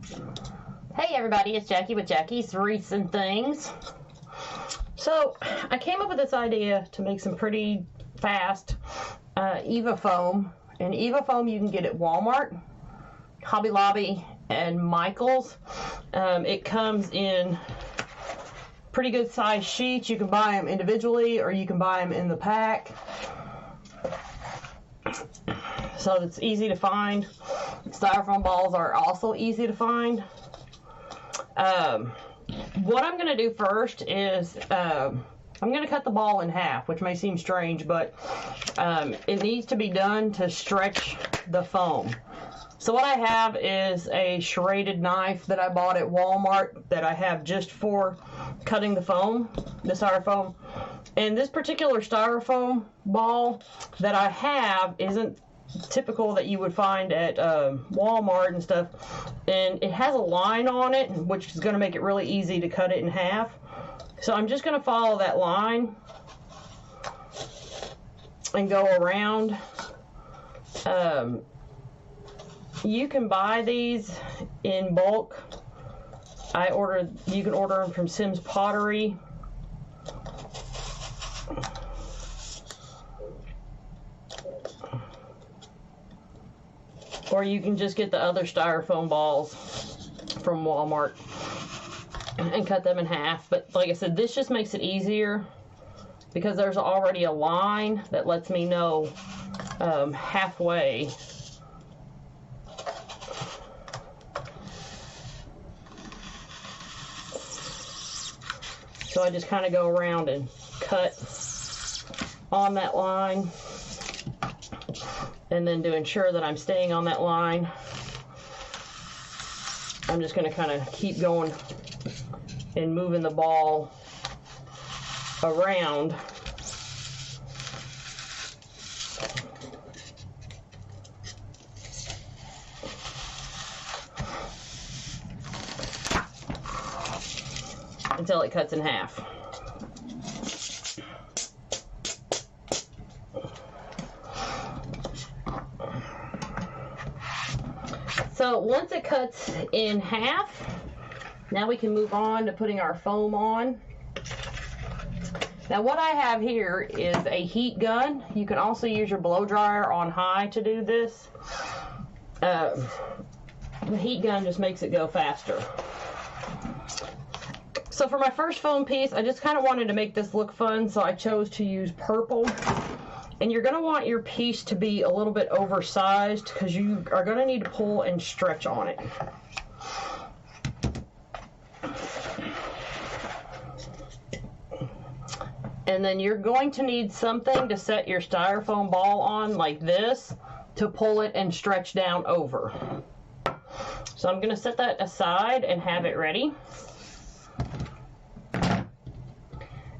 Hey everybody, it's Jackie with Jackie's Recent Things. So I came up with this idea to make some pretty fast Eva Foam. And Eva Foam you can get at Walmart, Hobby Lobby, and Michael's. It comes in pretty good size sheets. You can buy them individually or you can buy them in the pack. So it's easy to find. Styrofoam balls are also easy to find. What I'm going to do first is I'm going to cut the ball in half, which may seem strange, but it needs to be done to stretch the foam. So what I have is a serrated knife that I bought at Walmart that I have just for cutting the foam, the styrofoam. And this particular styrofoam ball that I have isn't typical that you would find at Walmart and stuff, and it has a line on it, which is going to make it really easy to cut it in half. So I'm just going to follow that line and go around. You can buy these in bulk. You can order them from Sim's Pottery. Or you can just get the other styrofoam balls from Walmart and cut them in half. But like I said, this just makes it easier because there's already a line that lets me know halfway. So I just kind of go around and cut on that line. And then to ensure that I'm staying on that line, I'm just going to kind of keep going and moving the ball around. Until it cuts in half. So once it cuts in half, now we can move on to putting our foam on. Now what I have here is a heat gun. You can also use your blow dryer on high to do this. The heat gun just makes it go faster. So for my first foam piece, I just kind of wanted to make this look fun, so I chose to use purple. And you're going to want your piece to be a little bit oversized because you are going to need to pull and stretch on it. And then you're going to need something to set your styrofoam ball on like this to pull it and stretch down over. So I'm going to set that aside and have it ready.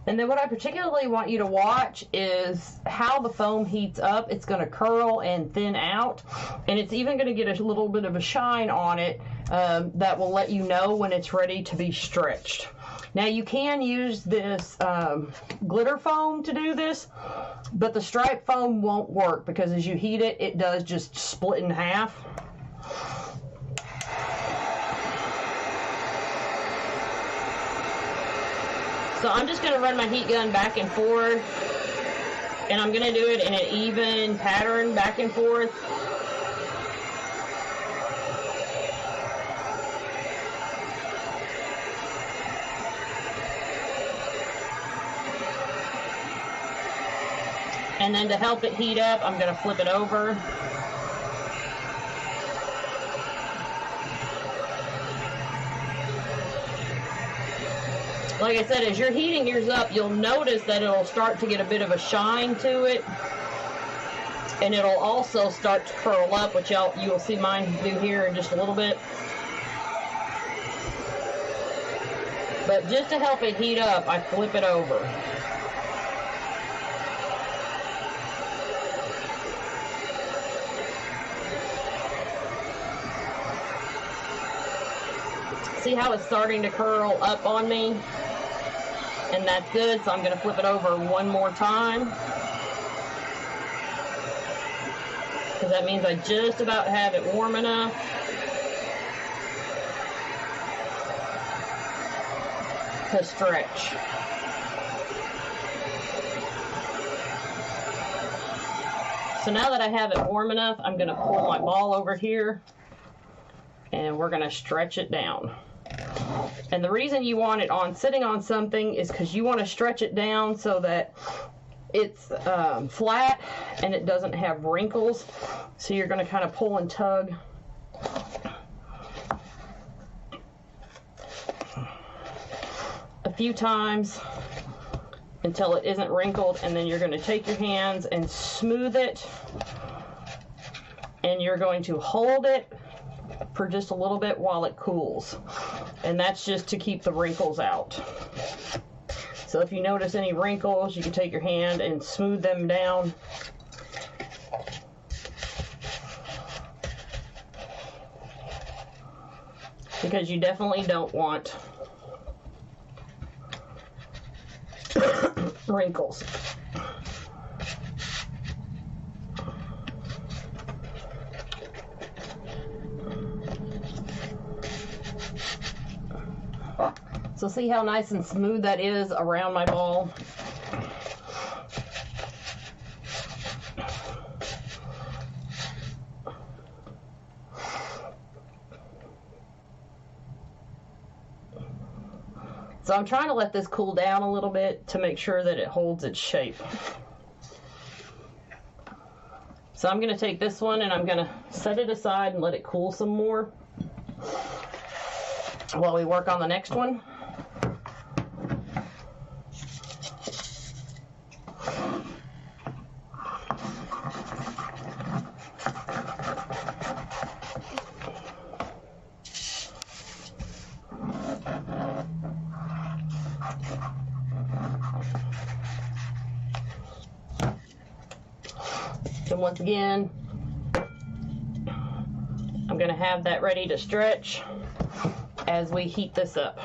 And then what I particularly want you to watch is how the foam heats up. It's going to curl and thin out, and it's even going to get a little bit of a shine on it that will let you know when it's ready to be stretched. Now you can use this glitter foam to do this, but the stripe foam won't work because as you heat it, it does just split in half. So I'm just going to run my heat gun back and forth, and I'm going to do it in an even pattern back and forth. And then to help it heat up, I'm going to flip it over. Like I said, as you're heating yours up, you'll notice that it'll start to get a bit of a shine to it. And it'll also start to curl up, which you'll see mine do here in just a little bit. But just to help it heat up, I flip it over. See how it's starting to curl up on me? And that's good, so I'm going to flip it over one more time. Because that means I just about have it warm enough. to stretch. So now that I have it warm enough, I'm going to pull my ball over here and we're going to stretch it down. And the reason you want it on sitting on something is because you want to stretch it down so that it's flat and it doesn't have wrinkles. So you're going to kind of pull and tug. A few times until it isn't wrinkled, and then you're going to take your hands and smooth it, and you're going to hold it for just a little bit while it cools, and that's just to keep the wrinkles out. So if you notice any wrinkles, you can take your hand and smooth them down. Because you definitely don't want wrinkles. So see how nice and smooth that is around my ball? So I'm trying to let this cool down a little bit to make sure that it holds its shape. So I'm going to take this one and I'm going to set it aside and let it cool some more while we work on the next one. And once again, I'm going to have that ready to stretch as we heat this up.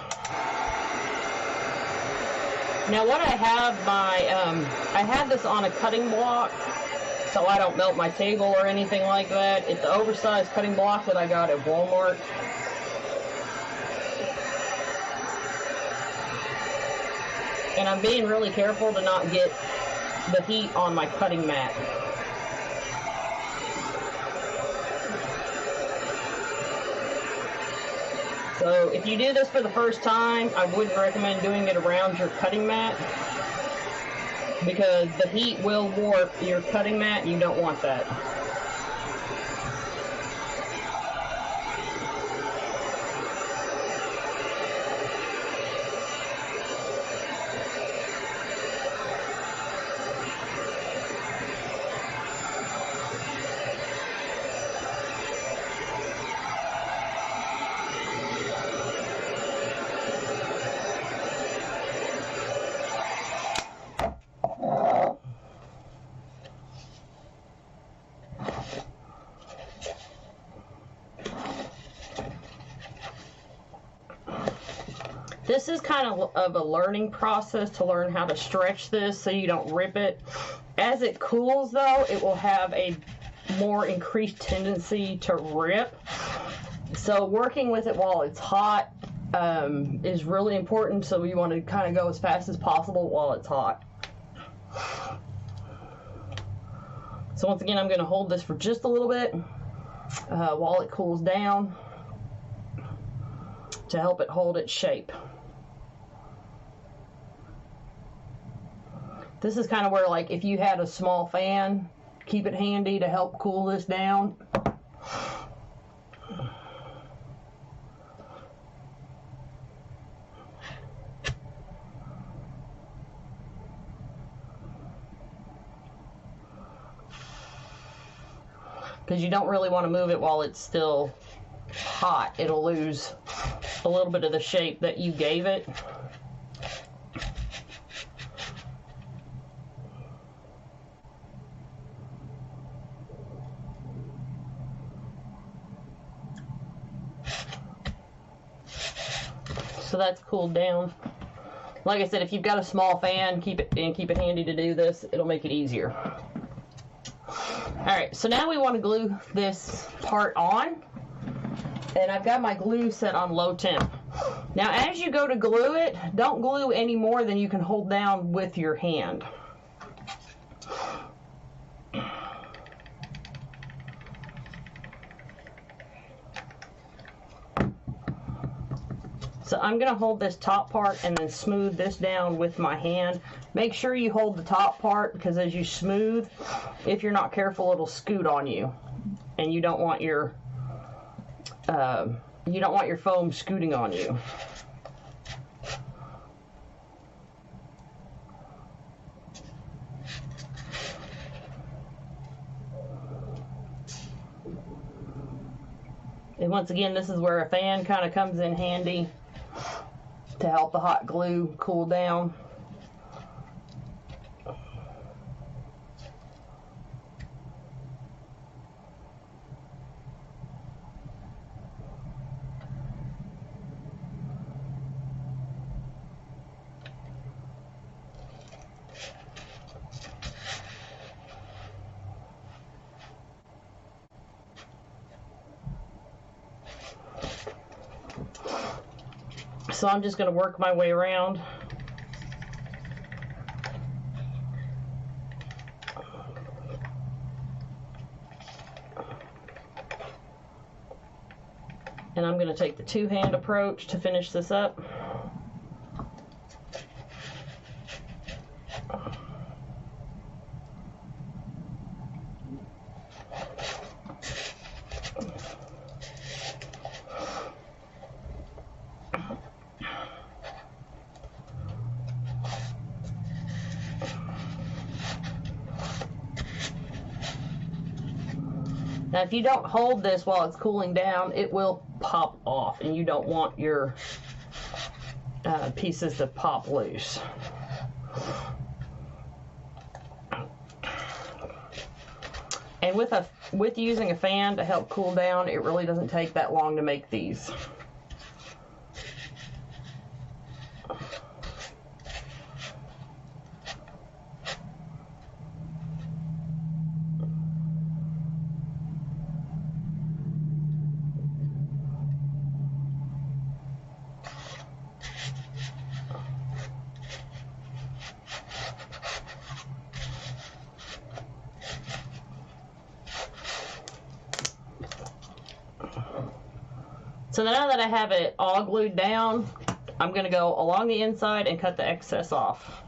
Now what I have I had this on a cutting block so I don't melt my table or anything like that. It's an oversized cutting block that I got at Walmart. And I'm being really careful to not get the heat on my cutting mat. So if you do this for the first time, I wouldn't recommend doing it around your cutting mat because the heat will warp your cutting mat and you don't want that. This is kind of a learning process to learn how to stretch this so you don't rip it. As it cools though, it will have a more increased tendency to rip. So working with it while it's hot is really important, so you want to kind of go as fast as possible while it's hot. So once again, I'm going to hold this for just a little bit while it cools down to help it hold its shape. This is kind of where, like, if you had a small fan, keep it handy to help cool this down. Because you don't really want to move it while it's still hot. It'll lose a little bit of the shape that you gave it. So that's cooled down. Like I said, if you've got a small fan, keep it handy to do this. It'll make it easier. Alright, so now we want to glue this part on. And I've got my glue set on low temp. Now, as you go to glue it, don't glue any more than you can hold down with your hand. So I'm going to hold this top part and then smooth this down with my hand. Make sure you hold the top part, because as you smooth, if you're not careful, it'll scoot on you, and you don't want your foam scooting on you. And once again, this is where a fan kind of comes in handy to help the hot glue cool down. So I'm just going to work my way around. And I'm going to take the two-hand approach to finish this up. Now, if you don't hold this while it's cooling down, it will pop off, and you don't want your pieces to pop loose. And with using a fan to help cool down, it really doesn't take that long to make these. So now that I have it all glued down, I'm going to go along the inside and cut the excess off.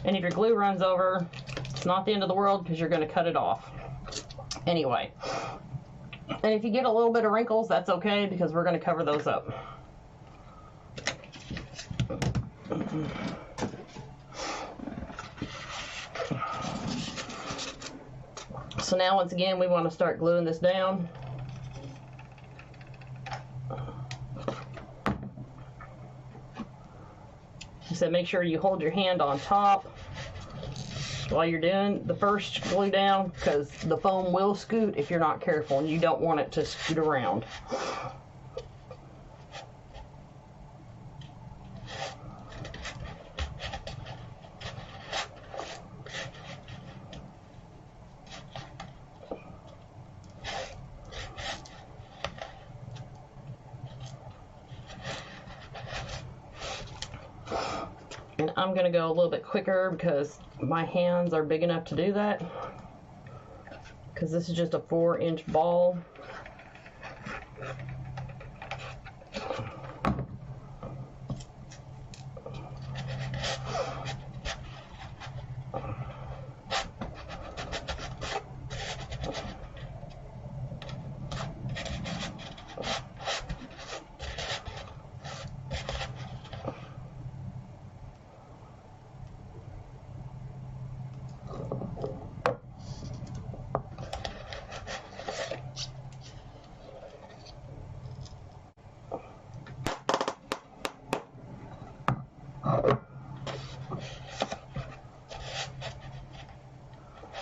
And if your glue runs over, it's not the end of the world, because you're going to cut it off anyway. And if you get a little bit of wrinkles, that's okay, because we're going to cover those up. So now, once again, we want to start gluing this down. So make sure you hold your hand on top while you're doing the first glue down, because the foam will scoot if you're not careful, and you don't want it to scoot around. And I'm going to go a little bit quicker because my hands are big enough to do that, because this is just a 4-inch ball.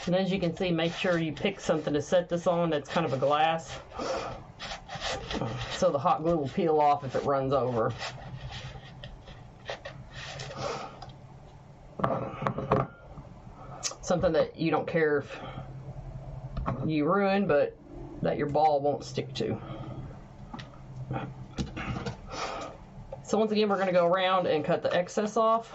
And as you can see, make sure you pick something to set this on that's kind of a glass. so the hot glue will peel off if it runs over. Something that you don't care if you ruin, but that your ball won't stick to. So once again, we're going to go around and cut the excess off.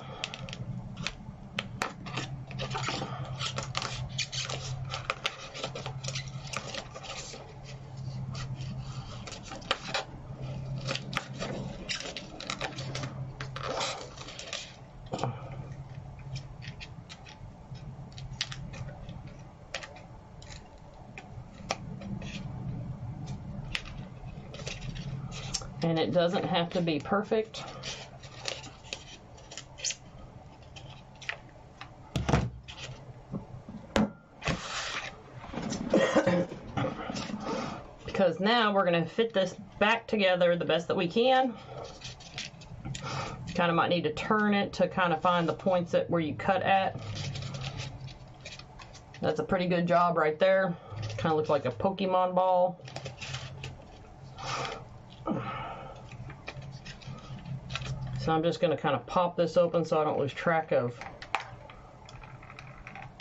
And it doesn't have to be perfect. Because now we're going to fit this back together the best that we can. Kind of might need to turn it to kind of find the points that where you cut at. That's a pretty good job right there. Kind of looks like a Pokemon ball. So I'm just going to kind of pop this open so I don't lose track of.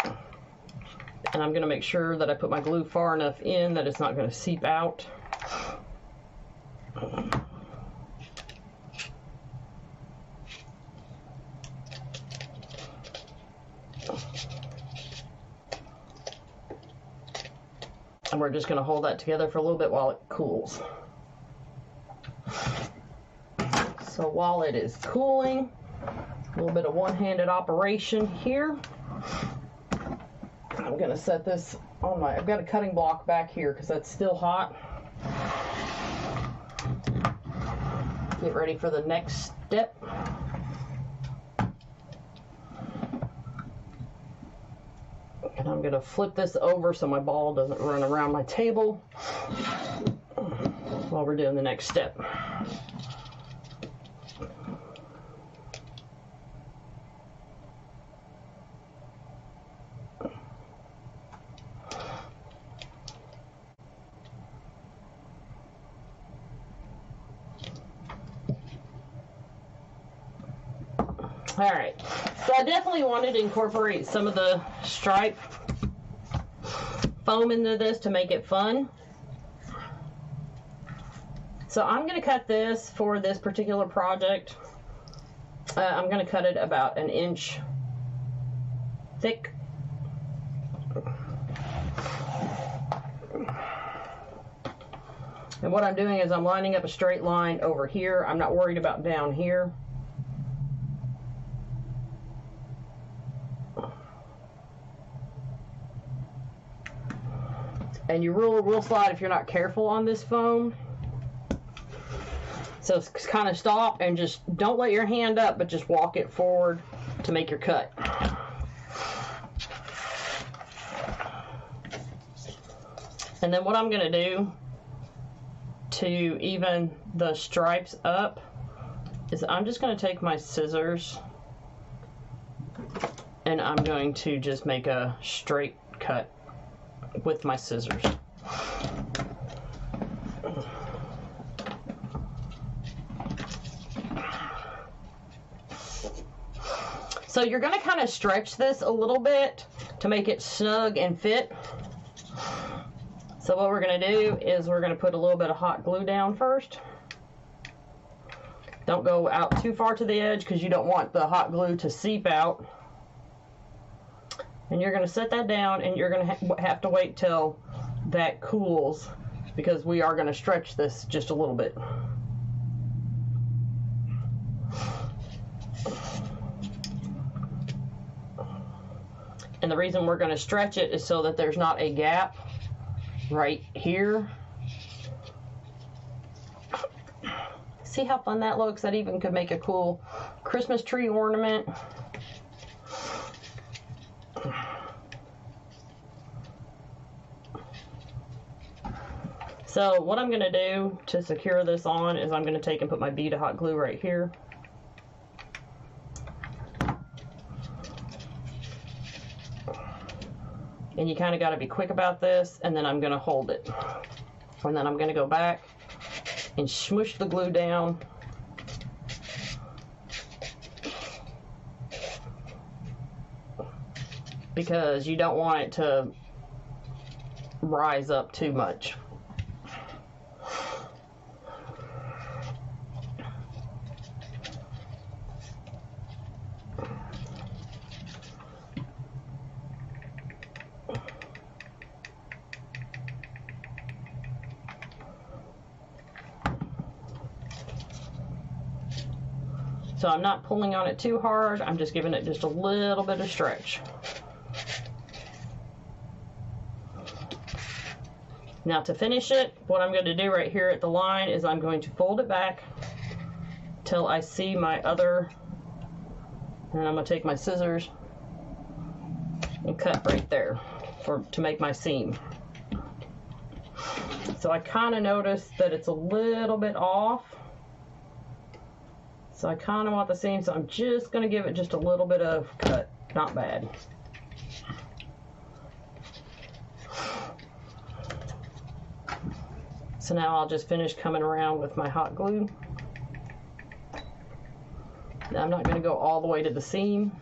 And I'm going to make sure that I put my glue far enough in that it's not going to seep out. And we're just going to hold that together for a little bit while it cools. So while it is cooling, a little bit of one-handed operation here. I'm going to set this on I've got a cutting block back here because that's still hot. Get ready for the next step. And I'm going to flip this over so my ball doesn't run around my table while we're doing the next step. All right, so I definitely wanted to incorporate some of the stripe foam into this to make it fun. So I'm going to cut this for this particular project. I'm going to cut it about 1 inch thick. And what I'm doing is I'm lining up a straight line over here. I'm not worried about down here. And your rule will slide if you're not careful on this foam. So kind of stop and just don't let your hand up, but just walk it forward to make your cut. And then what I'm going to do to even the stripes up is I'm just going to take my scissors and I'm going to just make a straight cut with my scissors. So you're going to kind of stretch this a little bit to make it snug and fit. So what we're going to do is we're going to put a little bit of hot glue down first. Don't go out too far to the edge because you don't want the hot glue to seep out. And you're going to set that down and you're going to have to wait till that cools because we are going to stretch this just a little bit. And the reason we're going to stretch it is so that there's not a gap right here. See how fun that looks? That even could make a cool Christmas tree ornament. So what I'm going to do to secure this on is I'm going to take and put my bead of hot glue right here. And you kind of got to be quick about this, and then I'm going to hold it. And then I'm going to go back and smush the glue down. Because you don't want it to rise up too much. So I'm not pulling on it too hard, I'm just giving it just a little bit of stretch. Now to finish it, what I'm going to do right here at the line is I'm going to fold it back till I see my other, and I'm going to take my scissors and cut right there to make my seam. So I kind of noticed that it's a little bit off. So I kind of want the seam, so I'm just going to give it just a little bit of cut. Not bad. So now I'll just finish coming around with my hot glue. Now I'm not going to go all the way to the seam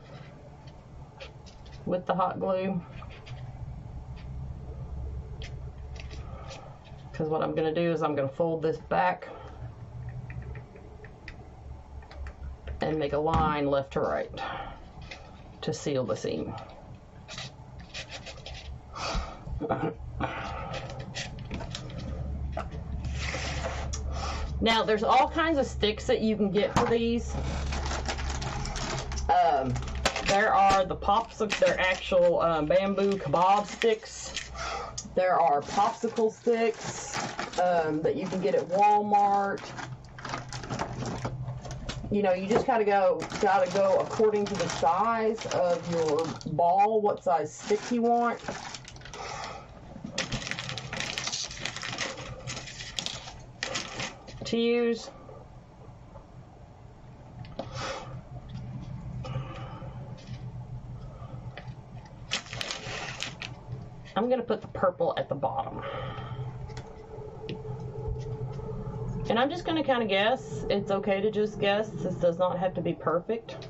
with the hot glue, because what I'm going to do is I'm going to fold this back and make a line left to right to seal the seam. Now there's all kinds of sticks that you can get for these. There are the popsicle, they're actual bamboo kebab sticks. There are popsicle sticks that you can get at Walmart. You know, you just gotta go according to the size of your ball, what size stick you want. To use. I'm going to put the purple at the bottom. And I'm just going to kind of guess. It's okay to just guess. This does not have to be perfect.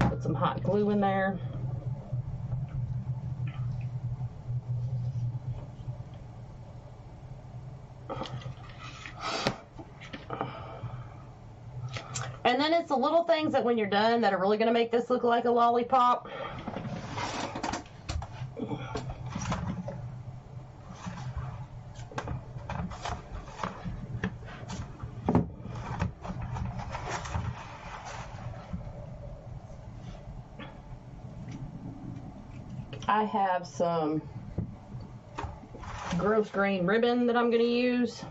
Put some hot glue in there. And then it's the little things that when you're done that are really going to make this look like a lollipop. I have some gross green ribbon that I'm going to use.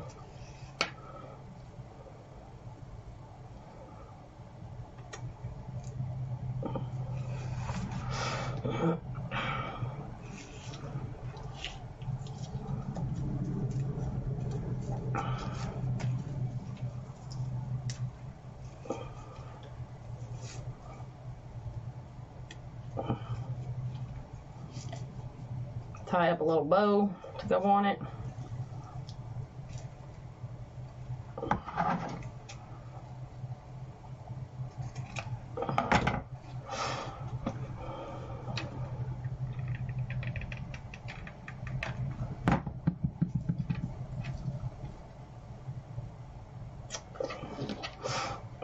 Tie up a little bow to go on it.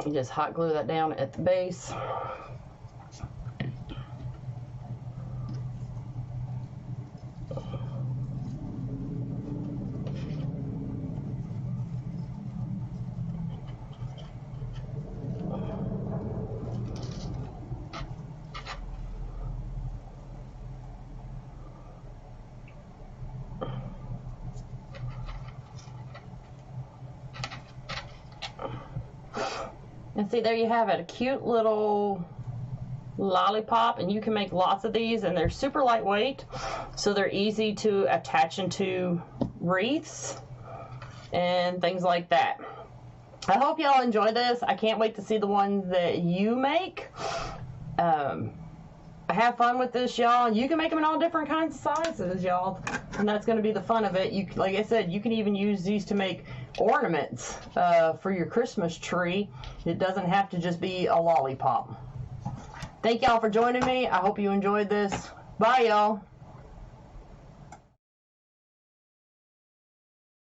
You just hot glue that down at the base. And see, there you have it, a cute little lollipop, and you can make lots of these, and they're super lightweight, so they're easy to attach into wreaths and things like that. I hope y'all enjoy this. I can't wait to see the ones that you make. Have fun with this, y'all. You can make them in all different kinds of sizes, y'all, and that's going to be the fun of it. You, like I said, you can even use these to make ornaments for your Christmas tree. It doesn't have to just be a lollipop. Thank y'all for joining me. I hope you enjoyed this. Bye, y'all.